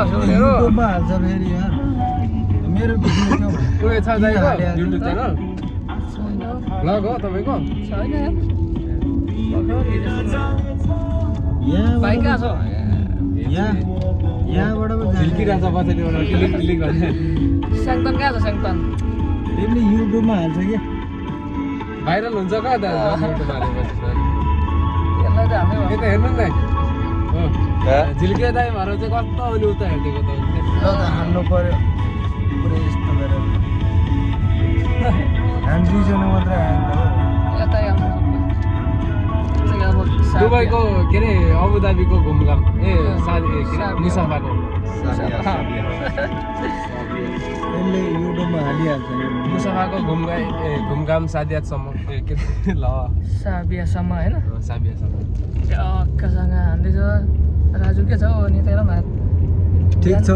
युट्युबमा हाल्छ फेरि यार मेरो भिडियो क्यों उयो छ दाइको युट्युब च्यानल ब्लग हो तपाईँको यहाँबाट पो झिल्किरहेछ पछाडिबाट क्लिक क्लिक गर्ने स्याङतन कहाँ छ स्याङतन तिमीले युट्युबमा हाल्छ कि भाइरल हुन्छ कहाँ त युट्युबमा हालेपछि सर यसलाई त हाल्नै यता हेर्नु नि दाइ झिल्के दाइ भएर चाहिँ कस्तो अहिले उता हेरिदिएको त ल त हाल्नु पर्यो पुरै यस्तो गरेर हामी दुईजना मात्रै आयो यतै आउनु दुबईको के अरे अबुधाबीको घुमघाम ए सादी के अरे मुसाफाको यसले युट्युबमा हालिहाल्छ मुसाफाको घुमघाम सादियातसम्म के ल साबियासम्म होइन साबियासम्म टक्कसँग हान्दैछ राजु के छ हो नि तेरो हात ठिक छ